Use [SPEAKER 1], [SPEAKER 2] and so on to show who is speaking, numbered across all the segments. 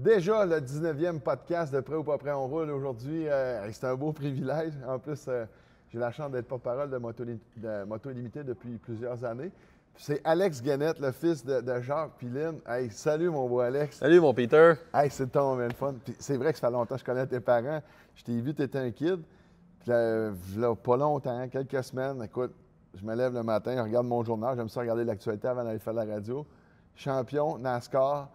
[SPEAKER 1] Déjà le 19e podcast de Prêt ou pas prêt, on roule aujourd'hui. C'est un beau privilège. En plus, j'ai la chance d'être porte-parole de Moto Illimité depuis plusieurs années. C'est Alex Guenette, le fils de Jacques Piline. Hey, salut mon beau Alex.
[SPEAKER 2] Salut mon Peter.
[SPEAKER 1] Hey, c'est ton bien fun. Puis c'est vrai que ça fait longtemps que je connais tes parents. Je t'ai vu, tu étais un kid. Puis là, pas longtemps, quelques semaines, écoute, je me lève le matin, je regarde mon journal, j'aime ça regarder l'actualité avant d'aller faire la radio. Champion, NASCAR,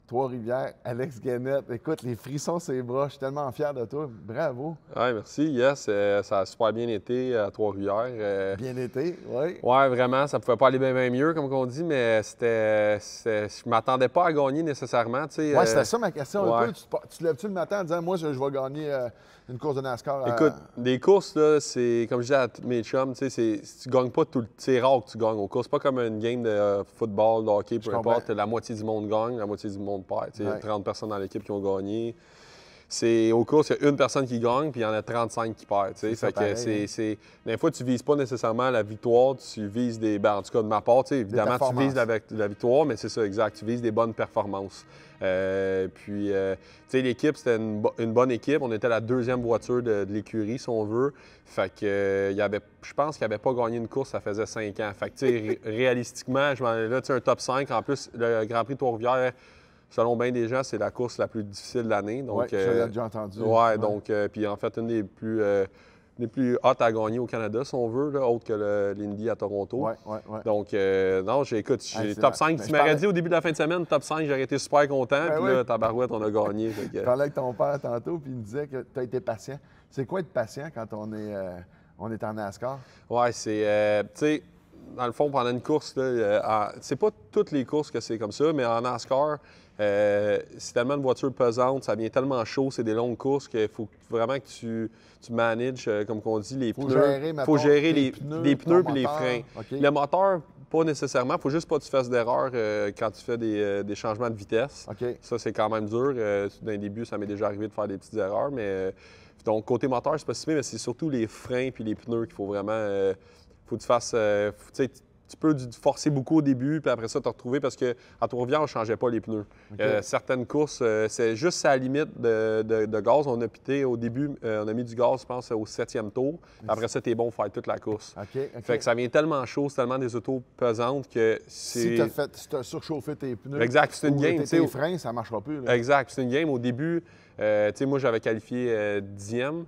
[SPEAKER 1] Trois-Rivières, Alex Guenette. Écoute, les frissons sur les bras, je suis tellement fier de toi. Bravo.
[SPEAKER 2] Oui, merci. Yes, ça a super bien été à Trois-Rivières.
[SPEAKER 1] Bien été, oui.
[SPEAKER 2] Oui, vraiment, ça pouvait pas aller bien mieux, comme on dit, mais je m'attendais pas à gagner nécessairement.
[SPEAKER 1] Oui, c'était ça ma question.
[SPEAKER 2] Ouais.
[SPEAKER 1] Un peu. Tu te lèves-tu le matin en disant, moi, je vais gagner une course de NASCAR?
[SPEAKER 2] Écoute, des courses, là, c'est comme je dis à tous mes chums, tu gagnes pas tout le. C'est rare que tu gagnes aux courses. C'est pas comme une game de football, de hockey, peu importe. La moitié du monde gagne, la moitié du monde perd. Il y a 30 personnes dans l'équipe qui ont gagné. Aux courses, il y a une personne qui gagne, puis il y en a 35 qui perdent. Fait que des fois, tu vises pas nécessairement la victoire, tu vises des. Ben, en tout cas, de ma part, évidemment, tu vises la victoire, mais c'est ça, exact. Tu vises des bonnes performances. L'équipe, c'était une bonne équipe. On était la deuxième voiture de l'écurie, si on veut. Fait que, je pense qu'il n'avait pas gagné une course, ça faisait 5 ans. Fait que, réalistiquement, je m'en allais là, un top 5. En plus, le Grand Prix de Trois-Rivières, selon bien des gens, c'est la course la plus difficile de l'année.
[SPEAKER 1] Oui, je l'ai déjà entendu.
[SPEAKER 2] Oui, donc, puis en fait, une des plus hautes à gagner au Canada, si on veut, là, autre que l'Indy à Toronto.
[SPEAKER 1] Oui.
[SPEAKER 2] Donc, non, j'ai top 5. Tu m'aurais dit au début de la fin de semaine, top 5, j'aurais été super content. Puis là, tabarouette, on a gagné.
[SPEAKER 1] Je parlais avec ton père tantôt, puis il me disait que tu as été patient. C'est quoi être patient quand on est en NASCAR?
[SPEAKER 2] Oui, c'est, tu sais, dans le fond, pendant une course, c'est pas toutes les courses que c'est comme ça, mais en NASCAR, c'est tellement une voiture pesante, ça devient tellement chaud, c'est des longues courses qu'il faut vraiment que tu manages, comme on dit, les pneus. Il faut gérer les pneus et les freins.
[SPEAKER 1] Okay.
[SPEAKER 2] Le moteur, pas nécessairement. Il faut juste pas que tu fasses d'erreur quand tu fais des changements de vitesse.
[SPEAKER 1] Okay.
[SPEAKER 2] Ça, c'est quand même dur. Dans les débuts, ça m'est déjà arrivé de faire des petites erreurs. Donc, côté moteur, c'est pas si pire, mais c'est surtout les freins et les pneus qu'il faut vraiment... faut que tu fasses... tu peux forcer beaucoup au début, puis après ça, te retrouver parce qu'à Trois-Rivières, on ne changeait pas les pneus.
[SPEAKER 1] Okay.
[SPEAKER 2] Certaines courses, c'est juste à la limite de gaz. On a pité au début, on a mis du gaz, je pense, au 7e tour. Après ça, t'es bon pour faire toute la course.
[SPEAKER 1] Okay.
[SPEAKER 2] Fait que ça vient tellement chaud, c'est tellement des autos pesantes que c'est...
[SPEAKER 1] Si tu as surchauffé tes pneus,
[SPEAKER 2] exact, c'est une game.
[SPEAKER 1] Tes freins, ça ne marchera plus. Là.
[SPEAKER 2] Exact, c'est une game. Au début, moi, j'avais qualifié 10e.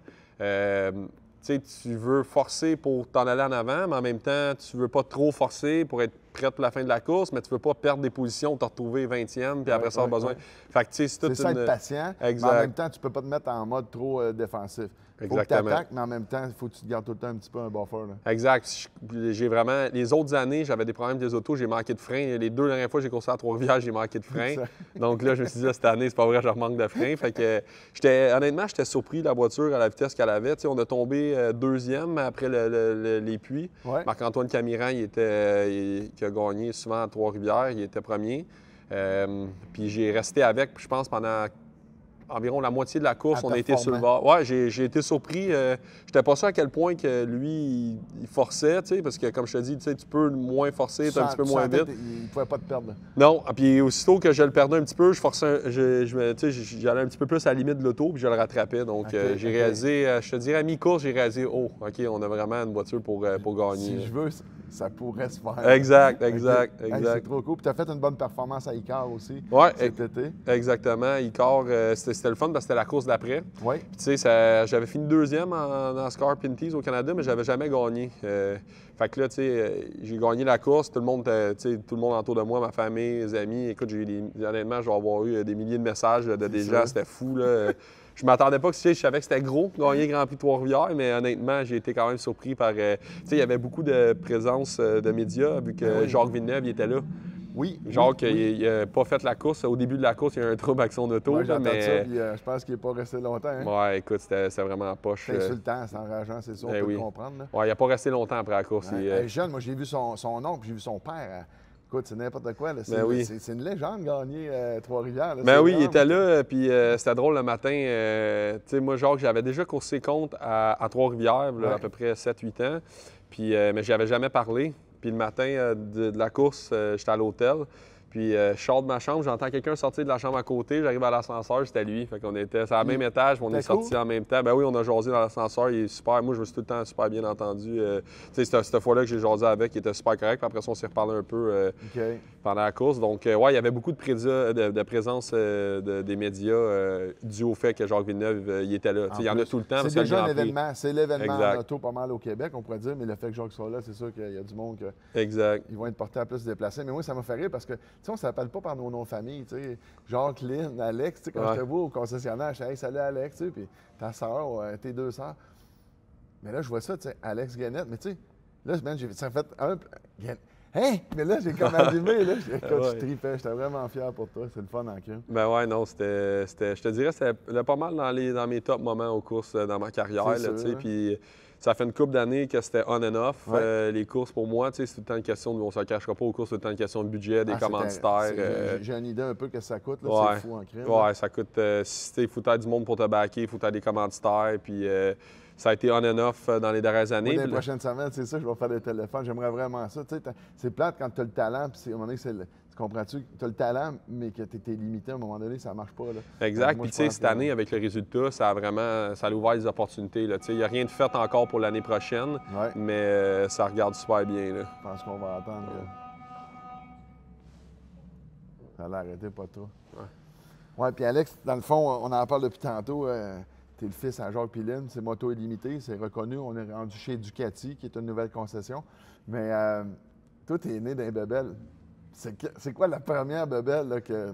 [SPEAKER 2] Tu veux forcer pour t'en aller en avant, mais en même temps, tu veux pas trop forcer pour être prêt pour la fin de la course, mais tu veux pas perdre des positions, te retrouver 20e, puis après ça, avoir besoin. Fait que, c'est
[SPEAKER 1] ça, être patient,
[SPEAKER 2] exact.
[SPEAKER 1] Mais en même temps, tu peux pas te mettre en mode trop défensif. Faut que tu attaques, mais en même temps, il faut que tu te gardes tout le temps un petit peu un buffer. Là.
[SPEAKER 2] Exact. J'ai vraiment... Les autres années, j'avais des problèmes des autos, j'ai manqué de frein. Les 2 dernières fois que j'ai coursé à Trois-Rivières, j'ai manqué de frein. Donc là, je me suis dit, cette année, c'est pas vrai, je remanque de frein. Fait que honnêtement, j'étais surpris de la voiture à la vitesse qu'elle avait. T'sais, on a tombé 2e après les puits.
[SPEAKER 1] Ouais.
[SPEAKER 2] Marc-Antoine Camiran, qui a gagné souvent à Trois-Rivières, il était premier. Puis j'ai resté avec, je pense, pendant environ la moitié de la course, on a été sur le bord. Ouais, j'ai été surpris. J'étais pas sûr à quel point que lui, il forçait, parce que comme je te dis, tu peux moins forcer, t'es un petit peu moins vite.
[SPEAKER 1] Il ne pouvait pas te perdre.
[SPEAKER 2] Non, puis aussitôt que je le perdais un petit peu, je forçais, j'allais un petit peu plus à la limite de l'auto, puis je le rattrapais. Donc, j'ai réalisé, je te dirais, à mi-course, j'ai réalisé, OK, on a vraiment une voiture pour gagner.
[SPEAKER 1] Si je veux, ça pourrait se faire.
[SPEAKER 2] Exact.
[SPEAKER 1] Hey, c'est trop cool. Puis tu as fait une bonne performance à Icar aussi cet été.
[SPEAKER 2] Exactement. Icar, c'était le fun parce que c'était la course d'après.
[SPEAKER 1] Oui.
[SPEAKER 2] Puis tu sais, j'avais fini 2e en NASCAR Pinties au Canada, mais j'avais jamais gagné. Fait que là, tu sais, j'ai gagné la course. Tout le monde autour de moi, ma famille, mes amis. Écoute, honnêtement, je vais avoir eu des milliers de messages de des gens. C'était fou, là. Je m'attendais pas que, je savais que c'était gros, gagner Grand Prix de Trois-Rivières, mais honnêtement, j'ai été quand même surpris par... il y avait beaucoup de présence de médias, vu que Jacques Villeneuve, il était là.
[SPEAKER 1] Oui.
[SPEAKER 2] Jacques, il n'a pas fait la course. Au début de la course, il y a eu un trouble avec son auto.
[SPEAKER 1] Ouais, j'ai entendu ça, puis je pense qu'il n'est pas resté longtemps. Hein?
[SPEAKER 2] Ouais, écoute, c'était vraiment poche.
[SPEAKER 1] C'est insultant, c'est enrageant, c'est ça, on peut le comprendre. Là.
[SPEAKER 2] Ouais, il n'a pas resté longtemps après la course.
[SPEAKER 1] Jeune, moi, j'ai vu son oncle, j'ai vu son père. Écoute, c'est n'importe quoi. C'est une légende gagner Trois-Rivières.
[SPEAKER 2] Ben oui, il était là, puis c'était drôle le matin. Tu sais, moi, Jacques, j'avais déjà coursé contre à Trois-Rivières, à peu près 7-8 ans, puis, mais je n'avais jamais parlé. Puis le matin de la course, j'étais à l'hôtel. Puis je sors de ma chambre, j'entends quelqu'un sortir de la chambre à côté, j'arrive à l'ascenseur, c'était lui. Fait qu'on était sur le même étage, on est sortis en même temps. Ben oui, on a jasé dans l'ascenseur, il est super. Moi, je me suis tout le temps super bien entendu. Tu sais, cette fois-là que j'ai jasé avec, il était super correct. Puis après ça, on s'est reparlé un peu pendant la course. Donc, ouais, il y avait beaucoup de présence des médias dû au fait que Jacques Villeneuve, il était là. Il y en a tout le temps.
[SPEAKER 1] C'est déjà un événement. C'est l'événement en auto pas mal au Québec, on pourrait dire. Mais le fait que Jacques soit là, c'est sûr qu'il y a du monde qui vont être portés à plus se déplacer. Mais moi, ça m'a fait rire parce que, tu sais, on ne s'appelle pas par nos noms de famille. Tu sais, Jacques, Lynn, Alex. Tu sais, quand je te vois au concessionnaire, je dis « Hey, salut Alex. » Tu sais, puis ta soeur, tes deux sœurs. Mais là, je vois ça, tu sais, Alex Guenette. Mais tu sais, là, ça fait un. Hein? Mais là, j'ai comme allumé, là. Je tripais, j'étais vraiment fier pour toi. C'est le fun en crime.
[SPEAKER 2] Ben ouais, non, je te dirais, c'était pas mal dans mes top moments aux courses dans ma carrière, là, tu sais. Puis ça fait une couple d'années que c'était on and off. Les courses, pour moi, tu sais, c'est tout le temps une question on se cachera pas aux courses, c'est tout le temps une question de budget, des commanditaires.
[SPEAKER 1] J'ai une idée un peu que ça coûte, là. C'est fou en crime.
[SPEAKER 2] Ouais, ça coûte. Il faut être du monde pour te backer, il faut être des commanditaires, puis. Ça a été on and off dans les dernières années.
[SPEAKER 1] Dans les prochaines semaines, c'est ça, je vais faire des téléphones. J'aimerais vraiment ça. Tu sais, c'est plate quand tu as le talent, puis à un moment donné, tu comprends-tu? Tu as le talent, mais que tu es limité à un moment donné, ça marche pas. Là.
[SPEAKER 2] Exact. Puis, tu sais, cette année, avec le résultat, ça a ouvert des opportunités. Il n'y a rien de fait encore pour l'année prochaine, mais ça regarde super bien. Là.
[SPEAKER 1] Je pense qu'on va attendre. Ça allait arrêter pas trop. Oui, puis Alex, dans le fond, on en parle depuis tantôt. Tu es le fils à Jacques Pilin, c'est Moto Illimité, c'est reconnu. On est rendu chez Ducati, qui est une nouvelle concession. Mais toi, tu es né d'un bebel. C'est quoi la première bebelle là, que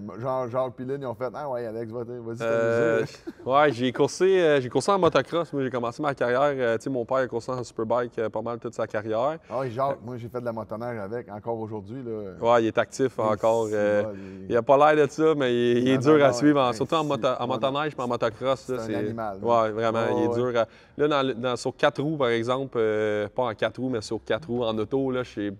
[SPEAKER 1] Jacques Pilin, ils ont fait? Ah ouais, Alex, vas-y t'amuser.
[SPEAKER 2] Ouais, j'ai coursé en motocross. Moi, j'ai commencé ma carrière. Tu sais, mon père a coursé en superbike pas mal toute sa carrière.
[SPEAKER 1] Ah oui, Jacques, moi, j'ai fait de la motoneige avec, encore aujourd'hui.
[SPEAKER 2] Ouais, il est actif encore. Il a pas l'air de ça, mais il est dur à suivre, surtout en motoneige et en motocross.
[SPEAKER 1] C'est un animal.
[SPEAKER 2] Ouais, vraiment, il est dur. Là, sur 4 roues, par exemple, pas en 4 roues, mais sur 4 roues en auto, là, j'ai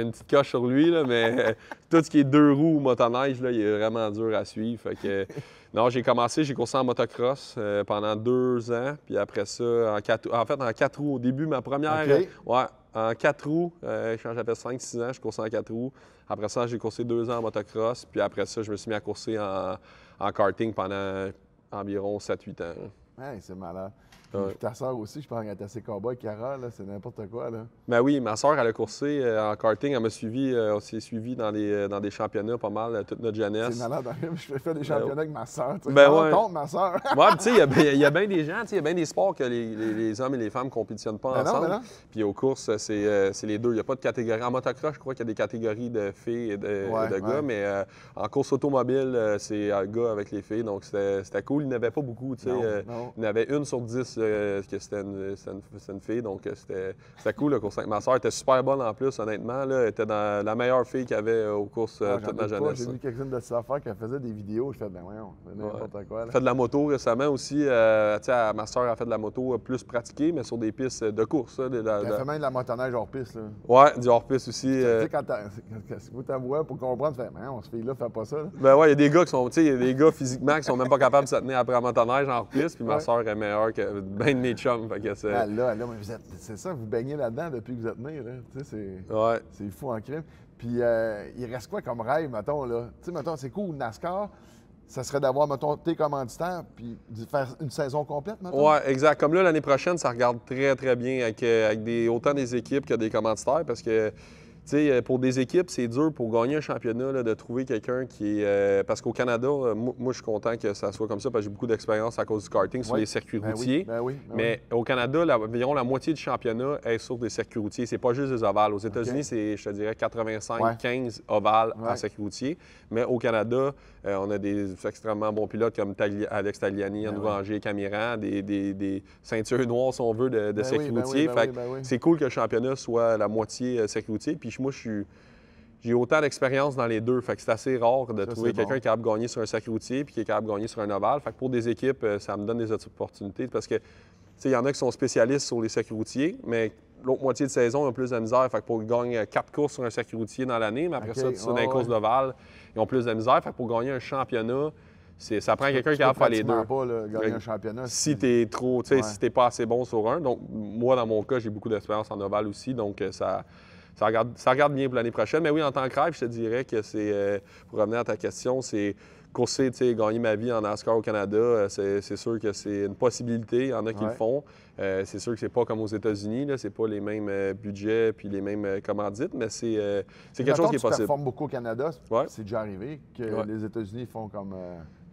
[SPEAKER 2] une petite coche sur lui, là, mais tout ce qui est 2 roues ou motoneige, là, il est vraiment dur à suivre. Fait que, non, j'ai coursé en motocross pendant 2 ans. Puis après ça, en 4 roues. Au début, ma première, en 4 roues, quand j'avais 5-6 ans, je coursais en 4 roues. Après ça, j'ai coursé 2 ans en motocross. Puis après ça, je me suis mis à courser en karting pendant environ 7-8 ans.
[SPEAKER 1] Hey, c'est malade. Puis ta soeur aussi, je pense qu'elle est assez cowboy, Cara, là, c'est n'importe quoi. Là.
[SPEAKER 2] Ben oui, ma soeur, elle a coursé en karting. Elle m'a suivi, on s'est suivi dans des championnats pas mal toute notre jeunesse.
[SPEAKER 1] C'est malade, je fais des championnats avec ma soeur.
[SPEAKER 2] Ben ouais.
[SPEAKER 1] Contre ma soeur.
[SPEAKER 2] Ouais, tu sais, il y a bien des gens, il y a bien des sports que les hommes et les femmes ne compétitionnent pas ensemble. Non. Puis aux courses, c'est les deux. Il n'y a pas de catégorie. En motocross, je crois qu'il y a des catégories de filles et de gars, mais en course automobile, c'est gars avec les filles. Donc c'était cool. Il n'y en avait pas beaucoup, tu sais. Il y en avait 1 sur 10 que c'était une fille, donc c'était cool la course avec ma soeur. Elle était super bonne en plus, honnêtement. Là. Elle était dans la meilleure fille qu'il y avait aux courses toute ma jeunesse.
[SPEAKER 1] J'ai vu quelqu'un de ses affaires qui faisait des vidéos. Je fais, ben voyons, n'importe quoi.
[SPEAKER 2] Elle fait de la moto récemment aussi. Ma soeur a fait de la moto plus pratiquée, mais sur des pistes de course. Elle
[SPEAKER 1] fait même de la motoneige hors piste. Là.
[SPEAKER 2] Ouais, du hors piste aussi.
[SPEAKER 1] Tu sais, quand vous t'avouez pour comprendre, tu fais, ben on se fait là, fais pas ça. Là.
[SPEAKER 2] Ben ouais, il y a des gars qui sont, il y a des gars physiquement qui sont même pas capables de se tenir après la motoneige en hors piste, puis ma soeur est meilleure que ben de mes chums. Fait que
[SPEAKER 1] c'est ça, vous baignez là-dedans depuis que vous êtes nés, là. Tu sais, c'est fou en crime. Puis il reste quoi comme rêve, mettons, là? Tu sais, mettons, c'est cool, NASCAR, ça serait d'avoir, mettons, tes commanditaires, puis de faire une saison complète, mettons?
[SPEAKER 2] Oui, exact. Comme là, l'année prochaine, ça regarde très, très bien avec autant des équipes que des commanditaires, parce que tu sais, pour des équipes, c'est dur pour gagner un championnat là, de trouver quelqu'un qui est. Parce qu'au Canada, moi, je suis content que ça soit comme ça parce que j'ai beaucoup d'expérience à cause du karting sur les circuits routiers. Mais au Canada, environ la moitié du championnat est sur des circuits routiers. C'est pas juste des ovales. Aux États-Unis, c'est, je te dirais, 85-15 ovales en circuit routier. Mais au Canada, on a des extrêmement bons pilotes comme Alex Tagliani, Andrew Camiran, des ceintures noires, si on veut, de circuit routier. C'est cool que le championnat soit la moitié circuit routier. Puis moi, j'ai autant d'expérience dans les deux. Fait que c'est assez rare de trouver quelqu'un qui est capable de gagner sur un circuit routier puis qui est capable de gagner sur un ovale. Fait que pour des équipes, ça me donne des opportunités parce que il y en a qui sont spécialistes sur les circuits routiers, mais l'autre moitié de saison, ils ont plus de misère. Fait que pour gagner 4 courses sur un circuit routier dans l'année, mais après ça, sur les courses d'ovale, ils ont plus de misère. Fait que pour gagner un championnat, ça prend quelqu'un qui a fait les deux.
[SPEAKER 1] Pas gagner un championnat.
[SPEAKER 2] Si tu es si t'es pas assez bon sur un. Donc, moi, dans mon cas, j'ai beaucoup d'expérience en ovale aussi. Donc, ça ça regarde bien pour l'année prochaine. Mais oui, en tant que rêve, je te dirais que c'est, pour revenir à ta question, c'est courser, gagner ma vie en NASCAR au Canada. C'est sûr que c'est une possibilité. Il y en a qui le font. C'est sûr que c'est pas comme aux États-Unis. C'est pas les mêmes budgets puis les mêmes commandites, mais c'est quelque chose qui est possible.
[SPEAKER 1] Tu performes beaucoup au Canada. C'est déjà arrivé que les États-Unis font comme...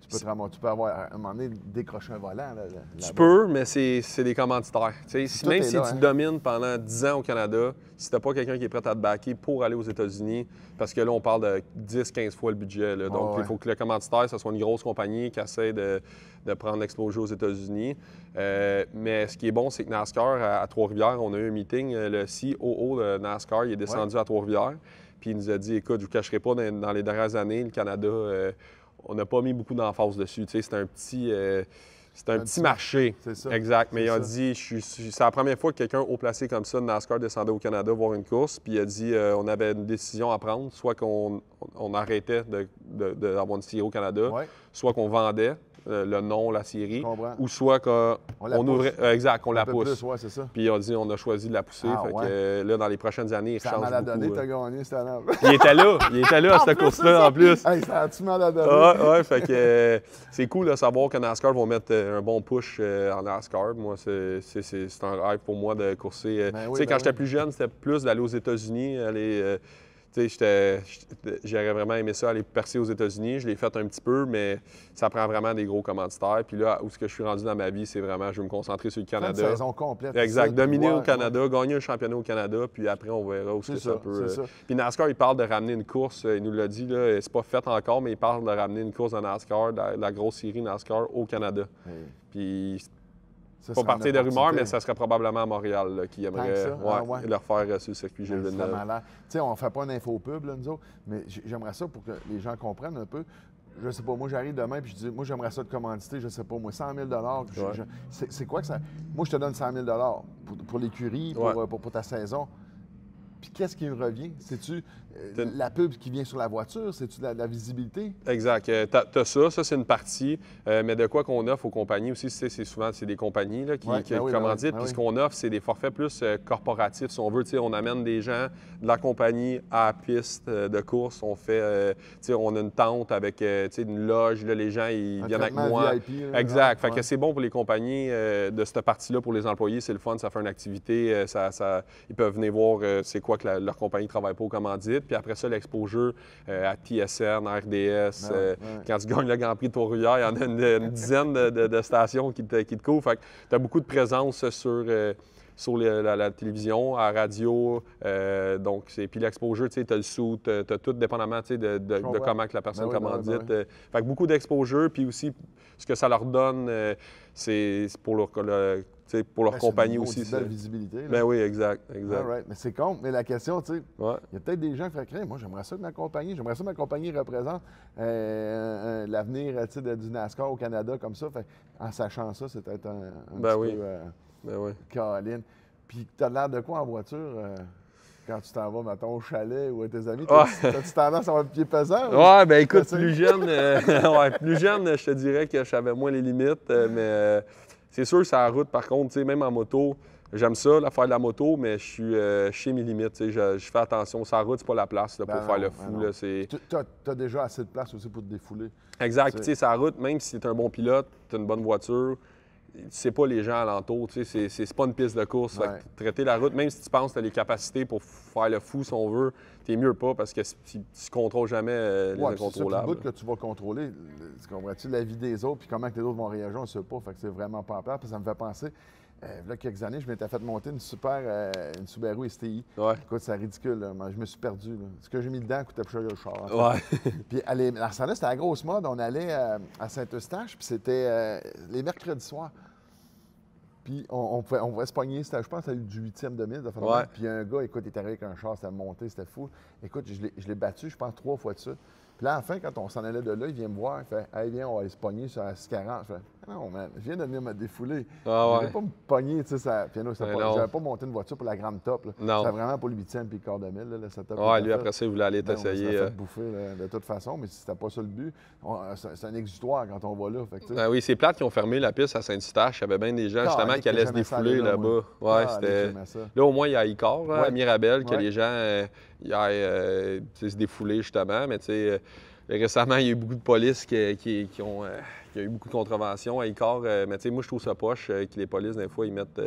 [SPEAKER 1] Tu peux avoir, à un moment donné, décroché un volant.
[SPEAKER 2] Tu peux, mais c'est des commanditaires. Même si tu domines pendant 10 ans au Canada, si tu n'as pas quelqu'un qui est prêt à te backer pour aller aux États-Unis, parce que là, on parle de 10-15 fois le budget. Là. Donc, il faut que le commanditaire, ce soit une grosse compagnie qui essaie de prendre l'exposure aux États-Unis. Mais ce qui est bon, c'est que NASCAR, à Trois-Rivières, on a eu un meeting. Le COO de NASCAR, il est descendu à Trois-Rivières. Puis il nous a dit, écoute, je ne vous cacherai pas, dans les dernières années, le Canada... on n'a pas mis beaucoup d'emphase dessus. C'est un petit marché.
[SPEAKER 1] C'est ça.
[SPEAKER 2] Exact. Mais il a dit, c'est la première fois que quelqu'un haut placé comme ça de NASCAR descendait au Canada voir une course. Puis il a dit, on avait une décision à prendre, soit qu'on arrêtait d'avoir une série au Canada, soit qu'on vendait le nom, la série, ou soit qu'on ouvrait. Exact, qu'on la pousse.
[SPEAKER 1] Plus, c'est ça.
[SPEAKER 2] Puis on dit, on a choisi de la pousser. Fait que, là, dans les prochaines années, il change beaucoup.
[SPEAKER 1] Donné, t'as gagné cette année.
[SPEAKER 2] Il était là, cette course-là, en plus.
[SPEAKER 1] Hey, ça a-tu mal à donner?
[SPEAKER 2] Ouais, fait que c'est cool de savoir que NASCAR va mettre un bon push en NASCAR. Moi, c'est un rêve pour moi de courser. Quand j'étais plus jeune, c'était plus d'aller aux États-Unis, aller... j'aurais vraiment aimé ça, aller percer aux États-Unis. Je l'ai fait un petit peu, mais ça prend vraiment des gros commanditaires. Puis là, où ce que je suis rendu dans ma vie, c'est vraiment, je veux me concentrer sur le Canada.
[SPEAKER 1] Une saison complète.
[SPEAKER 2] Exact. Dominer au Canada, gagner un championnat au Canada, puis après, on verra où ça peut... Puis NASCAR, il parle de ramener une course, il nous l'a dit, là, c'est pas fait encore, mais il parle de ramener une course de NASCAR, la grosse série NASCAR au Canada. Puis... pas partir de rumeurs, mais ça serait probablement à Montréal là, qui aimerait le refaire sur le circuit Gilles Villeneuve.
[SPEAKER 1] Tu sais, on ne fait pas une infopub, là, nous autres, mais j'aimerais ça pour que les gens comprennent un peu. Je sais pas, moi, j'arrive demain et je dis, moi, j'aimerais ça de commanditer, je sais pas, moi, 100 000 C'est quoi que ça... Moi, je te donne 100 000 pour l'écurie, pour ta saison. Puis qu'est-ce qui me revient? C'est-tu la pub qui vient sur la voiture? C'est-tu la visibilité?
[SPEAKER 2] Exact. T'as ça, c'est une partie. Mais de quoi qu'on offre aux compagnies aussi, c'est souvent des compagnies là, qui commanditent. Puis ce qu'on offre, c'est des forfaits plus corporatifs, si on veut. On amène des gens de la compagnie à la piste de course. On fait, on a une tente avec une loge. Là, les gens, ils viennent avec moi.
[SPEAKER 1] VIP,
[SPEAKER 2] là, exact. Fait que c'est bon pour les compagnies de cette partie-là, pour les employés. C'est le fun, ça fait une activité. Ils peuvent venir voir c'est quoi que leur compagnie ne travaille pas aux commandites. Puis après ça, l'expo-jeu à TSN, RDS. Quand tu gagnes le Grand Prix de Trois-Rivières, il y en a une dizaine de stations qui te couvrent. Fait que tu as beaucoup de présence sur la télévision, à la radio. Puis l'expo-jeu, tu as le sous, tu as tout dépendamment de comment que la personne commandite. Fait que beaucoup d'expo-jeux. Puis aussi, ce que ça leur donne, c'est pour leur compagnie aussi.
[SPEAKER 1] C'est une belle visibilité.
[SPEAKER 2] Ben oui, exact.
[SPEAKER 1] Right. Mais c'est con. Mais la question, tu sais, il y a peut-être des gens qui feraient moi, j'aimerais ça que ma compagnie représente l'avenir du NASCAR au Canada comme ça. Fait, en sachant ça, c'est peut-être un petit peu Caroline. Puis tu as l'air de quoi en voiture? Quand tu t'en vas, mettons, au chalet ou à tes amis, as-tu tendance à avoir le pied pesant?
[SPEAKER 2] Ouais, ben écoute, plus jeune, je te dirais que je savais moins les limites, mais c'est sûr que sur la route, par contre, même en moto, j'aime ça, faire de la moto, mais je suis chez mes limites. Je fais attention. Sur la route, c'est pas la place pour faire le fou.
[SPEAKER 1] Tu as déjà assez de place aussi pour te défouler.
[SPEAKER 2] Exact. Sur la route, même si tu es un bon pilote, tu as une bonne voiture, c'est pas les gens alentour, c'est pas une piste de course. Fait que traiter la route, même si tu penses que tu as les capacités pour faire le fou si on veut, t'es mieux pas parce que tu ne contrôles jamais les incontrôlables.
[SPEAKER 1] C'est le bout que tu vas contrôler, comprends-tu, la vie des autres puis comment que les autres vont réagir, on ne sait pas. Fait que c'est vraiment pas en place. Ça me fait penser, il y a quelques années, je m'étais fait monter une Subaru STI. Écoute, c'est ridicule. Là. Je me suis perdu. Là. Ce que j'ai mis dedans coûtait plus cher que le char. Puis dans ce temps-là, c'était la grosse mode. On allait à Saint-Eustache, puis c'était les mercredis soirs. Puis on pouvait se pogner, je pense que c'était du 8e de mille. Puis un gars, écoute, il est arrivé avec un char, c'était monté, c'était fou. Écoute, je l'ai battu, je pense, 3 fois de ça. Puis là, enfin, quand on s'en allait de là, il vient me voir, il fait « Hey, viens, on va aller se pogner sur la 640. » Je fais Non, man, je viens de venir me défouler.
[SPEAKER 2] Ah
[SPEAKER 1] Je
[SPEAKER 2] ouais.
[SPEAKER 1] vais pas me pogner, tu sais, ça. Piano,
[SPEAKER 2] Ben
[SPEAKER 1] j'avais pas monté une voiture pour la grande top.
[SPEAKER 2] Non.
[SPEAKER 1] C'était vraiment pour le 8e puis le quart de mille, là, le setup.
[SPEAKER 2] Ouais, lui, après ça, il voulait aller
[SPEAKER 1] Ben,
[SPEAKER 2] t'essayer.
[SPEAKER 1] on s'est fait bouffer là, de toute façon, mais c'était pas ça le but. C'est un exutoire quand on va là. Fait que,
[SPEAKER 2] Ben oui, c'est plate qui ont fermé la piste à Saint-Eustache. Il y avait bien des gens, justement, qui allaient se défouler là-bas. Ouais, c'était... Là, au moins, il y a Icare, à Mirabel, que les gens y aillent se défouler, justement. Mais tu sais, récemment, il y a eu beaucoup de police qui ont... il y a eu beaucoup de contraventions à Icare. Mais tu sais, moi, je trouve ça poche que les polices, des fois, ils mettent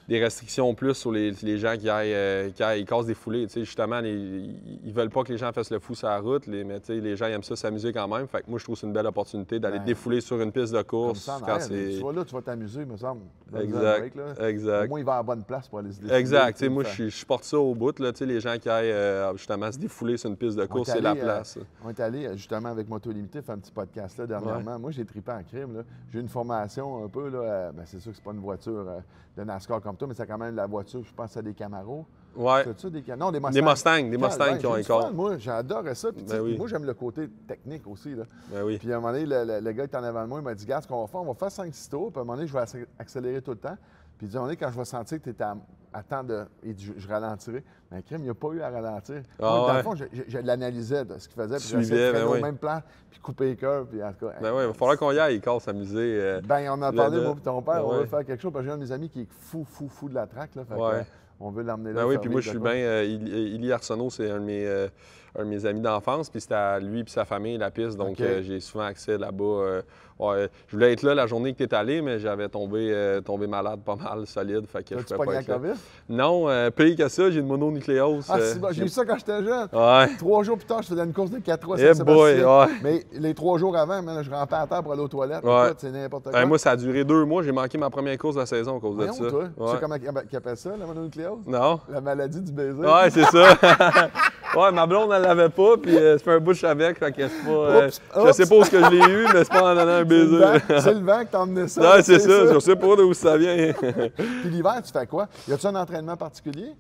[SPEAKER 2] des restrictions plus sur les gens qui aillent cassent des foulées. Tu sais, justement, ils veulent pas que les gens fassent le fou sur la route, mais tu sais, les gens aiment ça s'amuser quand même. Fait que moi, je trouve que c'est une belle opportunité d'aller défouler sur une piste de course.
[SPEAKER 1] Ça, quand tu vas là, tu vas t'amuser, me semble.
[SPEAKER 2] Exact. Exact.
[SPEAKER 1] Au moins, il va à la bonne place pour aller se défouler.
[SPEAKER 2] Exact. Tu sais, moi, je porte ça au bout. Là, tu sais, les gens qui aillent justement se défouler sur une piste de course, c'est la place.
[SPEAKER 1] On est allé justement avec Moto Limité faire un petit podcast là dernièrement. Ouais. Moi, j'ai trippé en crime. Là. J'ai une formation un peu. Là, c'est sûr que c'est pas une voiture de NASCAR comme toi, mais c'est quand même la voiture, je pense, à des Camaro.
[SPEAKER 2] Ouais.
[SPEAKER 1] C'est-tu non, des Mustangs.
[SPEAKER 2] Des Mustangs qui ont un corps.
[SPEAKER 1] Moi, j'adorais ça. Puis,
[SPEAKER 2] oui.
[SPEAKER 1] Moi, j'aime le côté technique aussi. Là.
[SPEAKER 2] Oui.
[SPEAKER 1] Puis à un moment donné, le gars qui est en avant de moi, il m'a dit, gars, ce qu'on va faire, on va faire 5-6 tours. Puis à un moment donné, je vais accélérer tout le temps. Puis il dit, à un moment donné, quand je vais sentir que tu es à temps de. Il dit, je ralentirai. Mais crime, il n'y a pas eu à ralentir. Moi, dans le fond, je l'analysais de ce qu'il faisait. Puis j'essayais de faire au même plan, puis couper les cœurs. Puis en tout cas.
[SPEAKER 2] Ben oui, il va falloir qu'on y aille, Icare, s'amuser.
[SPEAKER 1] Ben, on a parlé, moi et ton père, on veut faire quelque chose. Parce que j'ai un de mes amis qui est fou de la track. Là, fait que, on veut l'emmener là.
[SPEAKER 2] Ben oui, puis moi, je suis bien. Ili Arsenault, c'est un de mes amis d'enfance, puis c'était à lui et sa famille, la piste. Donc, j'ai souvent accès là-bas. Je voulais être là la journée que tu es allé, mais j'avais tombé malade pas mal, solide. Fait que je pouvais pas être là. Non, pire que ça, j'ai une mononucléose.
[SPEAKER 1] Ah, c'est bon. J'ai eu ça quand j'étais jeune.
[SPEAKER 2] Ouais.
[SPEAKER 1] 3 jours plus tard, je faisais une course de 4 3 Mais les 3 jours avant, je rampais à terre pour aller aux toilettes.
[SPEAKER 2] Ouais.
[SPEAKER 1] C'est n'importe quoi.
[SPEAKER 2] Moi, ça a duré 2 mois. J'ai manqué ma première course de la saison à cause de ça.
[SPEAKER 1] Toi. Tu sais comment ils appellent ça, la mononucléose?
[SPEAKER 2] Non.
[SPEAKER 1] La maladie du baiser.
[SPEAKER 2] Ouais, c'est ça. Ouais, ma blonde, elle l'avait pas, puis c'est fait un bouche avec, fait que c'est pas... je sais pas où ce que je l'ai eu, mais c'est pas en donnant un baiser.
[SPEAKER 1] C'est le vent qui t'a emmené ça.
[SPEAKER 2] Non, c'est ça. Je sais pas d'où ça vient.
[SPEAKER 1] Puis l'hiver, tu fais quoi? Y a-tu un entraînement particulier?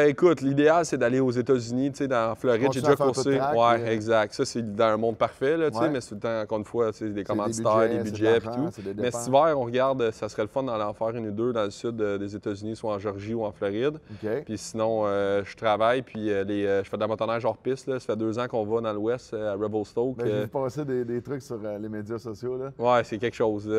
[SPEAKER 2] Écoute, l'idéal, c'est d'aller aux États-Unis, tu sais, dans Floride. J'ai déjà coursé. Ouais, exact. Ça, c'est dans un monde parfait, là, tu sais, mais c'est tout le temps, encore une fois, c'est des commanditaires, des budgets, et tout. Mais cet hiver, on regarde, ça serait le fun d'en faire une ou deux dans le sud des États-Unis, soit en Georgie ou en Floride. Puis sinon, je travaille, puis je fais de la motoneige hors piste. Là. Ça fait 2 ans qu'on va dans l'Ouest, à Revelstoke.
[SPEAKER 1] J'ai vu passer des trucs sur les médias sociaux. Là.
[SPEAKER 2] Ouais, c'est quelque chose.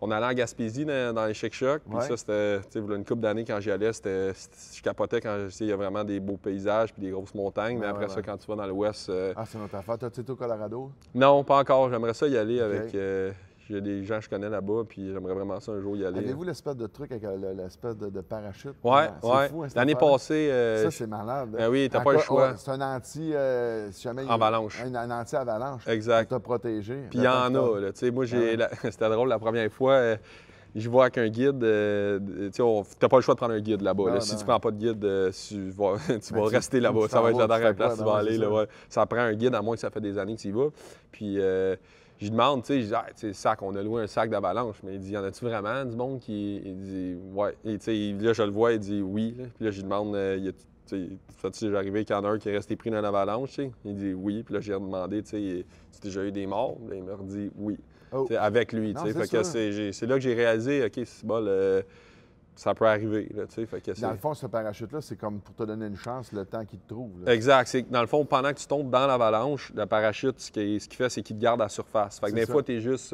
[SPEAKER 2] On allait en Gaspésie dans les Chic-Chocs. Puis ça, c'était une couple d'années quand j'y allais. Je capotais quand il y a vraiment des beaux paysages puis des grosses montagnes. Mais après ça, quand tu vas dans l'Ouest.
[SPEAKER 1] C'est notre affaire. T'as-tu été au Colorado?
[SPEAKER 2] Non, pas encore. J'aimerais ça y aller avec. J'ai des gens que je connais là-bas, puis j'aimerais vraiment ça un jour y aller.
[SPEAKER 1] Avez-vous l'espèce de truc avec l'espèce de parachute?
[SPEAKER 2] Ouais,
[SPEAKER 1] c'est fou, hein,
[SPEAKER 2] l'année passée...
[SPEAKER 1] ça, c'est malade.
[SPEAKER 2] Oui, t'as pas le choix.
[SPEAKER 1] C'est un anti... si jamais
[SPEAKER 2] avalanche.
[SPEAKER 1] Un anti-avalanche.
[SPEAKER 2] Exact.
[SPEAKER 1] Pour te protéger.
[SPEAKER 2] Puis il y en a, là. Tu sais, moi, c'était drôle, la première fois, je vois avec un guide, tu n'as pas le choix de prendre un guide là-bas. Là. Si tu prends pas de guide, tu vas rester là-bas. Ça va être la dernière place où tu vas aller. Là, ça prend un guide, à moins que ça fait des années que tu y vas. Puis... je lui demande, tu sais, sac, on a loué un sac d'avalanche, mais il dit, y en a-tu vraiment du monde qui. Il dit, ouais. Et tu sais, là, je le vois, il dit oui. Là. Puis là, je lui demande, ça-tu déjà arrivé qu'il y en a un qui est resté pris dans l'avalanche, tu sais? Il dit oui. Puis là, j'ai demandé, tu sais, tu as déjà eu des morts? Là, il me redit oui. Avec lui, tu sais. Fait que c'est là que j'ai réalisé, OK, c'est bon, ça peut arriver. Là, fait que
[SPEAKER 1] dans le fond, ce parachute-là, c'est comme pour te donner une chance le temps qu'il te trouve.
[SPEAKER 2] Là. Exact. C'est dans le fond, pendant que tu tombes dans l'avalanche, le parachute, ce qu'il fait, c'est qu'il te garde à la surface. Fait que des fois, tu es juste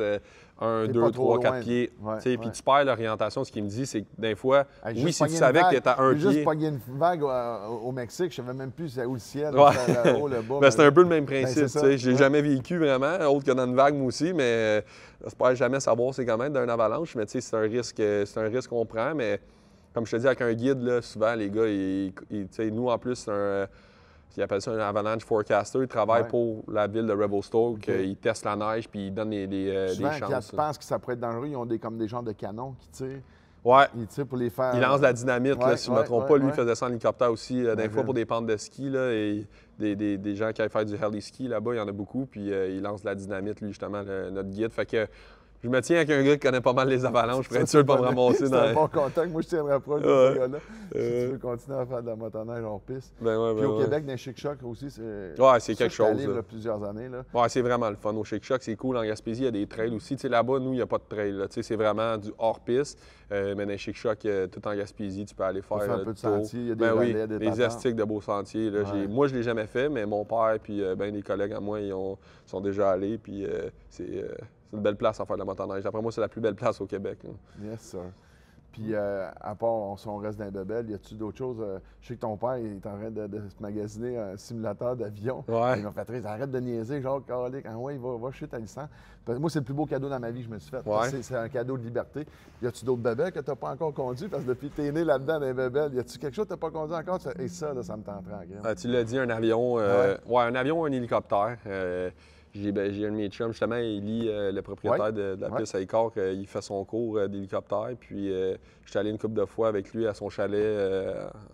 [SPEAKER 2] 1, 2, 3, 4 pieds. Puis tu perds l'orientation. Ce qu'il me dit, c'est que des fois, oui, si tu savais que tu étais à 1 pied.
[SPEAKER 1] J'ai juste pogné une vague au Mexique. Je ne savais même plus c'est où le ciel, le haut, le bas.
[SPEAKER 2] C'est un peu le même principe. Je l'ai jamais vécu vraiment, autre que dans une vague, moi aussi, mais j'espère jamais savoir c'est quand même d'un avalanche. Mais c'est un risque qu'on prend. Mais comme je te dis, avec un guide, là, souvent, les gars, nous, en plus, ils appellent ça un avalanche forecaster. Ils travaillent pour la ville de Revelstoke. Ils testent la neige puis ils donnent des chances.
[SPEAKER 1] Quand tu penses que ça pourrait être dangereux, ils ont comme des genres de canons qui tirent.
[SPEAKER 2] Ouais.
[SPEAKER 1] Ils tirent pour les faire.
[SPEAKER 2] Ils lancent de la dynamite, là, si je ne me trompe pas. Lui, il faisait ça en hélicoptère aussi, des fois pour des pentes de ski. Là, et des gens qui allaient faire du heli ski là-bas, il y en a beaucoup. Puis il lance de la dynamite, lui, justement, notre guide. Fait que Je me tiens avec un gars qui connaît pas mal les avalanches pour être sûr de pas me ramasser dans...
[SPEAKER 1] C'est un bon contact. Moi, je tiendrai proche de ce gars-là. Si tu veux continuer à faire de la motoneige hors piste. Puis au Québec, dans les Chic Chocs aussi,
[SPEAKER 2] c'est quelque chose.
[SPEAKER 1] Il y a plusieurs années. Là.
[SPEAKER 2] Ouais, c'est vraiment le fun. Au Chic Choc, c'est cool. En Gaspésie, il y a des trails aussi. Tu sais, là-bas, nous, il n'y a pas de trail. C'est vraiment du hors-piste. Mais dans les Chic Chocs, tout en Gaspésie, tu peux aller faire
[SPEAKER 1] un peu de sentier. Il y a des vallées, des
[SPEAKER 2] les astiques de beaux sentiers. Là, moi, je ne l'ai jamais fait, mais mon père et des collègues à moi, ils sont déjà allés. Puis c'est une belle place à faire de la motoneige. Après moi, c'est la plus belle place au Québec. Là.
[SPEAKER 1] Yes, sir. Puis, à part si on reste dans les bebelles, y a-tu d'autres choses? Je sais que ton père il est en train de se magasiner un simulateur d'avion.
[SPEAKER 2] Ouais.
[SPEAKER 1] Il m'a fait très, arrête de niaiser, genre, calique. Ah ouais, va chuter à licence. Moi, c'est le plus beau cadeau dans ma vie que je me suis fait.
[SPEAKER 2] Ouais.
[SPEAKER 1] C'est un cadeau de liberté. Y a-tu d'autres bebelles que tu n'as pas encore conduit? Parce que depuis que tu es né là-dedans dans les bebelles, y a-tu quelque chose que tu n'as pas conduit encore? Tu fais, ça, là, ça me tenterait.
[SPEAKER 2] Tu l'as dit, un avion. Un avion ou un hélicoptère. J'ai un de mes chums, justement, Élie, le propriétaire de la piste à Écart, il fait son cours d'hélicoptère. Puis je suis allé une couple de fois avec lui à son chalet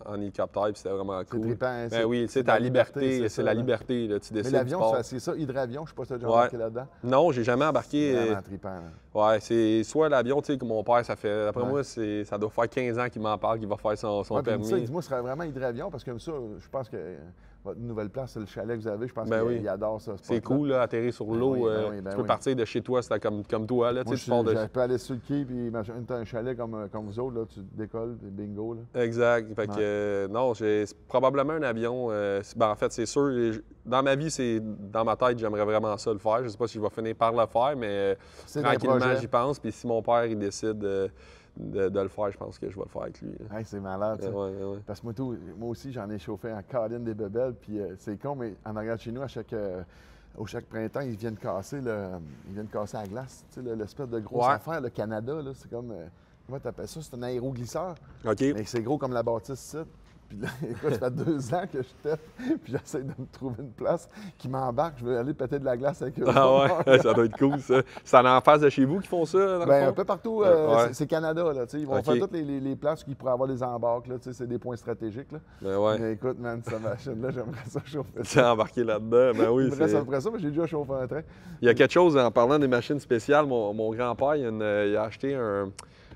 [SPEAKER 2] en hélicoptère, puis c'était vraiment cool.
[SPEAKER 1] C'est trippant, hein?
[SPEAKER 2] Oui, tu sais, ta liberté, c'est la liberté. Là, tu décides.
[SPEAKER 1] Mais l'avion, c'est ça, hydravion, je ne sais pas si tu as déjà embarqué là-dedans.
[SPEAKER 2] Non, j'ai jamais embarqué.
[SPEAKER 1] C'est vraiment trippant.
[SPEAKER 2] Ouais, c'est soit l'avion, tu sais, que mon père, ça fait. Après moi, ça doit faire 15 ans qu'il m'en parle, qu'il va faire son permis.
[SPEAKER 1] Dis-moi, ce serait vraiment hydravion, parce que comme ça, je pense que. Votre nouvelle place, c'est le chalet que vous avez. Je pense qu'il adore ça.
[SPEAKER 2] C'est cool, là, atterrir sur l'eau. Tu peux partir de chez toi, c'est comme toi. Là,
[SPEAKER 1] moi, je peux aller sur le quai, puis tu as un chalet comme vous autres, là, tu décolles, puis bingo. Là.
[SPEAKER 2] Exact. Fait que, non, c'est probablement un avion. En fait, c'est sûr, dans ma vie, dans ma tête, j'aimerais vraiment ça le faire. Je sais pas si je vais finir par le faire, mais tranquillement, j'y pense. Puis si mon père, il décide de le faire, je pense que je vais le faire avec lui.
[SPEAKER 1] Hey, c'est malade, ça.
[SPEAKER 2] Ouais.
[SPEAKER 1] Parce que moi aussi, j'en ai chauffé en colline des bebelles, puis c'est con, mais en arrière de chez nous, au chaque printemps, ils viennent casser la glace. Tu sais, l'espèce de grosse affaire, le Canada, là, c'est comme... comment tu appelles ça? C'est un aéroglisseur.
[SPEAKER 2] OK.
[SPEAKER 1] Mais c'est gros comme la bâtisse, ça. Puis là, écoute, ça fait 2 ans que je tête, puis j'essaie de me trouver une place qui m'embarque. Je veux aller péter de la glace avec eux.
[SPEAKER 2] Ah ouais, ça doit être cool, ça. C'est en face de chez vous qu'ils font ça,
[SPEAKER 1] un peu partout. C'est Canada, là. Ils vont faire toutes les places qui pourraient avoir des embarques, là. C'est des points stratégiques, là. Mais écoute, man, cette machine-là, j'aimerais ça chauffer.
[SPEAKER 2] Tu es embarqué là-dedans, ben oui.
[SPEAKER 1] Il me reste après ça, mais j'ai déjà chauffé un train.
[SPEAKER 2] Il y a quelque chose, en parlant des machines spéciales, mon grand-père, il a acheté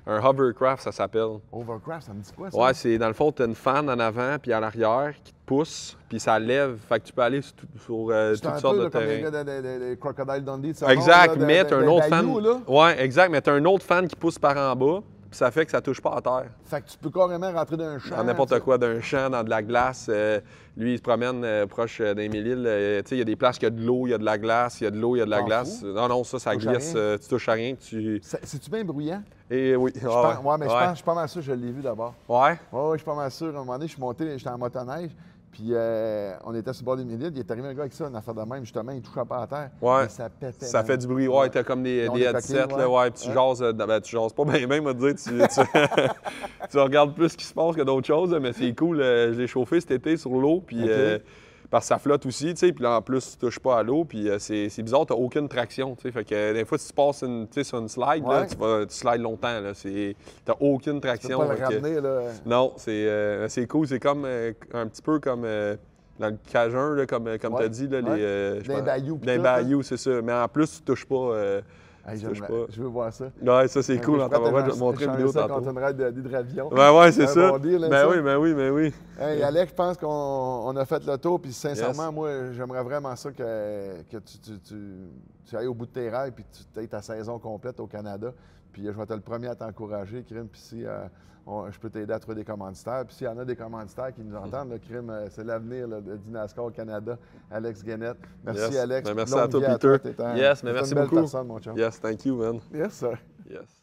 [SPEAKER 2] un hovercraft, ça s'appelle.
[SPEAKER 1] Hovercraft, ça me dit quoi, ça?
[SPEAKER 2] Ouais, c'est dans le fond, tu as une fan en avant puis à l'arrière qui te pousse, puis ça lève. Fait que tu peux aller sur toutes sortes de terrains.
[SPEAKER 1] C'est un peu comme les Crocodile Dundee.
[SPEAKER 2] Exact, mais tu as un autre fan. Ouais, exact, mais tu as un autre fan qui pousse par en bas, puis ça fait que ça touche pas à terre.
[SPEAKER 1] Fait que tu peux carrément rentrer dans un champ.
[SPEAKER 2] Dans n'importe quoi, d'un champ, dans de la glace. Lui, il se promène proche d'Émile-Île. Tu sais, il y a des places, il y a de l'eau, il y a de la glace, il y a de l'eau, il y a de la glace. Non, ça glisse. Tu touches à rien.
[SPEAKER 1] C'est-tu bien bruyant?
[SPEAKER 2] Et oui.
[SPEAKER 1] Je suis pas mal sûr, je l'ai vu d'abord.
[SPEAKER 2] Ouais?
[SPEAKER 1] Oui, je suis pas mal sûr. À un moment donné, j'étais en motoneige, puis on était sur le bord des Mille-Îles. Il est arrivé un gars avec ça, une affaire de même, justement, il touchait pas à terre.
[SPEAKER 2] Ouais.
[SPEAKER 1] Mais ça pétait.
[SPEAKER 2] Ça fait du bruit. Ouais, t'as comme des headsets, là, ouais. Puis tu jases pas bien, me dire, tu regardes plus ce qui se passe que d'autres choses, mais c'est cool. Je l'ai chauffé cet été sur l'eau, puis. Parce que ça flotte aussi, tu sais, puis là, en plus, tu touches pas à l'eau, puis c'est bizarre, t'as aucune traction, tu sais. Fait que des fois, si tu passes sur une slide, là, tu slides longtemps, là. T'as aucune traction.
[SPEAKER 1] Tu peux pas le ramener, là.
[SPEAKER 2] Non, c'est cool. C'est comme un petit peu comme dans le Cajun, là, comme tu as dit, là,
[SPEAKER 1] des bayous.
[SPEAKER 2] Des bayous, c'est ça. Mais en plus, tu touches pas.
[SPEAKER 1] Je veux voir ça.
[SPEAKER 2] Ouais, ça, c'est cool. Je vais te montrer une vidéo tantôt.
[SPEAKER 1] Contre une raid d'hydravion.
[SPEAKER 2] Ouais, c'est ça. Ben oui.
[SPEAKER 1] Hey, Alex, je pense qu'on a fait le tour. Puis sincèrement, moi, j'aimerais vraiment ça que tu ailles au bout de tes rêves puis que tu aies ta saison complète au Canada. Puis je vais être le premier à t'encourager, Crime. Puis si je peux t'aider à trouver des commanditaires. Puis s'il y en a des commanditaires qui nous entendent, le Crime, c'est l'avenir du NASCAR au Canada. Alex Guénette. Merci, Alex.
[SPEAKER 2] Merci à toi, Peter.
[SPEAKER 1] Yes,
[SPEAKER 2] mais merci
[SPEAKER 1] beaucoup.
[SPEAKER 2] Une belle
[SPEAKER 1] personne, mon chum.
[SPEAKER 2] Yes, thank you, man.
[SPEAKER 1] Yes, sir.
[SPEAKER 2] Yes.